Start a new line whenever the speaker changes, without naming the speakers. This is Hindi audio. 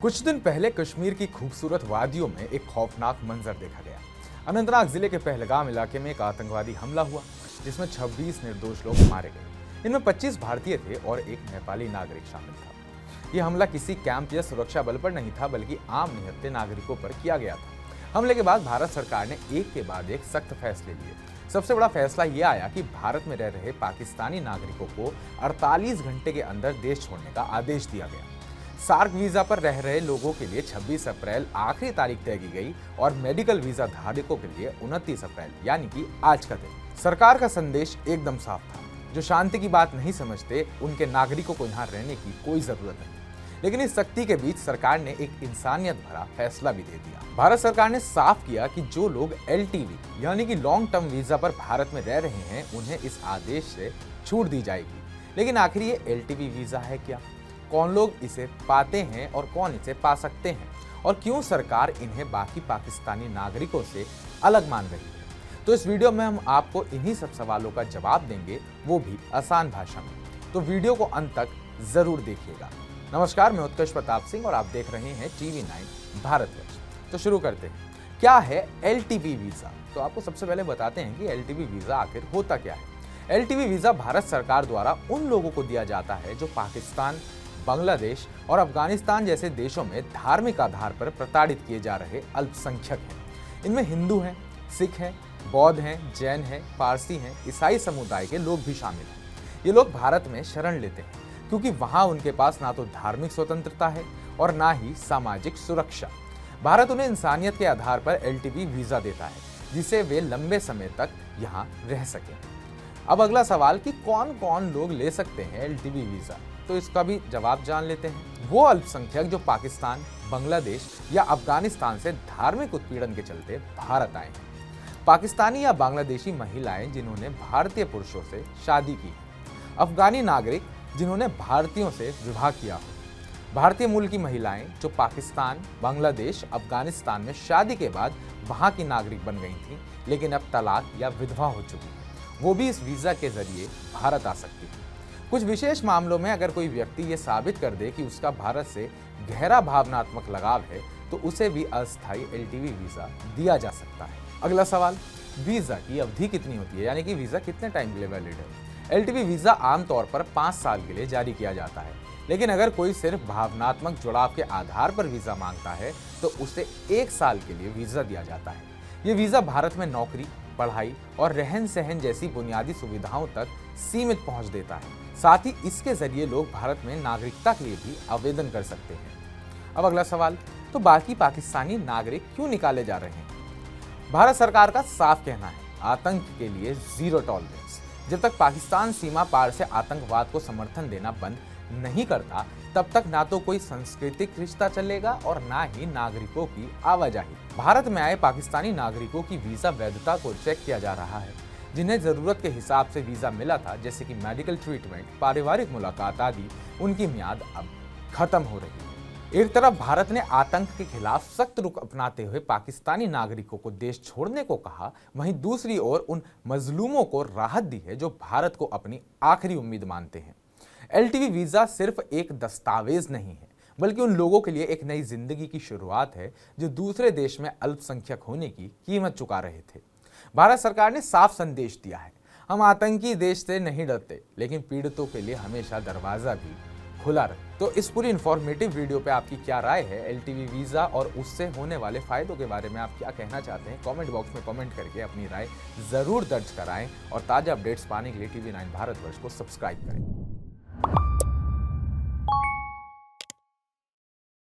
कुछ दिन पहले कश्मीर की खूबसूरत वादियों में एक खौफनाक मंजर देखा गया। अनंतनाग जिले के पहलगाम इलाके में एक आतंकवादी हमला हुआ जिसमें 26 निर्दोष लोग मारे गए। इनमें 25 भारतीय थे और एक नेपाली नागरिक शामिल था। यह हमला किसी कैंप या सुरक्षा बल पर नहीं था बल्कि आम निहत्थे नागरिकों पर किया गया था। हमले के बाद भारत सरकार ने एक के बाद एक सख्त फैसले लिए। सबसे बड़ा फैसला यह आया कि भारत में रह रहे पाकिस्तानी नागरिकों को 48 घंटे के अंदर देश छोड़ने का आदेश दिया गया। सार्क वीजा पर रह रहे लोगों के लिए 26 अप्रैल आखिरी तारीख तय की गई और मेडिकल वीजा धारकों के लिए 29 अप्रैल यानी कि आज का दिन। सरकार का संदेश एकदम साफ था, जो शांति की बात नहीं समझते उनके नागरिकों को यहाँ रहने की कोई जरूरत नहीं। लेकिन इस सख्ती के बीच सरकार ने एक इंसानियत भरा फैसला भी दे दिया। भारत सरकार ने साफ किया कि जो लोग LTV यानी कि लॉन्ग टर्म वीजा पर भारत में रह रहे हैं उन्हें इस आदेश से छूट दी जाएगी। लेकिन आखिर ये LTV वीजा है क्या, कौन लोग इसे पाते हैं और कौन इसे पा सकते हैं, और क्यों सरकार इन्हें बाकी पाकिस्तानी नागरिकों से अलग मान रही है? तो इस वीडियो में हम आपको इन्हीं सब सवालों का जवाब देंगे, वो भी आसान भाषा में। तो वीडियो को अंत तक जरूर देखिएगा। नमस्कार, मैं उत्कर्ष प्रताप सिंह और आप देख रहे हैं TV9 भारतवर्ष। तो शुरू करते हैं। क्या है LTV वीजा? तो आपको सबसे पहले बताते हैं कि LTV वीजा आखिर होता क्या है। LTV वीजा भारत सरकार द्वारा उन लोगों को दिया जाता है जो पाकिस्तान, बांग्लादेश और अफगानिस्तान जैसे देशों में धार्मिक आधार पर प्रताड़ित किए जा रहे अल्पसंख्यक हैं। इनमें हिंदू हैं, सिख हैं, बौद्ध हैं, जैन हैं, पारसी हैं, ईसाई समुदाय के लोग भी शामिल हैं। ये लोग भारत में शरण लेते हैं क्योंकि वहाँ उनके पास ना तो धार्मिक स्वतंत्रता है और ना ही सामाजिक सुरक्षा। भारत उन्हें इंसानियत के आधार पर LTV वीजा देता है जिसे वे लंबे समय तक यहाँ रह सकें। अब अगला सवाल कि कौन कौन लोग ले सकते हैं LTV वीजा, तो इसका भी जवाब जान लेते हैं। वो अल्पसंख्यक जो पाकिस्तान, बांग्लादेश या अफगानिस्तान से धार्मिक उत्पीड़न के चलते भारत आए हैं। पाकिस्तानी या बांग्लादेशी महिलाएं जिन्होंने भारतीय पुरुषों से शादी की, अफगानी नागरिक जिन्होंने भारतीयों से विवाह किया हो, भारतीय मूल की महिलाएं जो पाकिस्तान, बांग्लादेश, अफगानिस्तान में शादी के बाद वहां की नागरिक बन गई थीं लेकिन अब तलाक या विधवा हो चुकी हैं, वो भी इस वीजा के जरिए भारत आ सकती है। कुछ विशेष मामलों में अगर कोई व्यक्ति ये साबित कर दे कि उसका भारत से गहरा भावनात्मक लगाव है तो उसे भी अस्थायी LTV वीजा दिया जा सकता है। अगला सवाल, वीजा की अवधि कितनी होती है, यानी कि वीजा कितने टाइम के लिए वैलिड है? LTV वीजा आमतौर पर 5 साल के लिए जारी किया जाता है, लेकिन अगर कोई सिर्फ भावनात्मक जुड़ाव के आधार पर वीजा मांगता है तो उसे 1 साल के लिए वीजा दिया जाता है। ये वीजा भारत में नौकरी, पढ़ाई और रहन सहन जैसी बुनियादी सुविधाओं तक सीमित पहुंच देता है। साथ ही इसके जरिए लोग भारत में नागरिकता के लिए भी आवेदन कर सकते हैं। अब अगला सवाल, तो बाकी पाकिस्तानी नागरिक क्यों निकाले जा रहे हैं? भारत सरकार का साफ कहना है, आतंक के लिए जीरो टॉलरेंस। जब तक पाकिस्तान सीमा पार से आतंकवाद को समर्थन देना बंद नहीं करता तब तक ना तो कोई सांस्कृतिक रिश्ता चलेगा और ना ही नागरिकों की आवाजाही। भारत में आए पाकिस्तानी नागरिकों की वीजा वैधता को चेक किया जा रहा है। जिन्हें जरूरत के हिसाब से वीजा मिला था, जैसे कि मेडिकल ट्रीटमेंट, पारिवारिक मुलाकात आदि, उनकी मियाद अब खत्म हो रही है। एक तरफ भारत ने आतंक के खिलाफ सख्त रुख अपनाते हुए पाकिस्तानी नागरिकों को देश छोड़ने को कहा, वहीं दूसरी ओर उन मजलूमों को राहत दी है जो भारत को अपनी आखिरी उम्मीद मानते हैं। LTV वीजा सिर्फ एक दस्तावेज नहीं है बल्कि उन लोगों के लिए एक नई जिंदगी की शुरुआत है जो दूसरे देश में अल्पसंख्यक होने की कीमत चुका रहे थे। भारत सरकार ने साफ संदेश दिया है, हम आतंकी देश से नहीं डरते लेकिन पीड़ितों के लिए हमेशा दरवाजा भी खुला रहे। तो इस पूरी इंफॉर्मेटिव वीडियो पे आपकी क्या राय है? LTV वीजा और उससे होने वाले फायदों के बारे में आप क्या कहना चाहते हैं? कमेंट बॉक्स में कमेंट करके अपनी राय जरूर दर्ज कराएं और ताजा अपडेट्स पाने के लिए TV9 भारतवर्ष को सब्सक्राइब करें।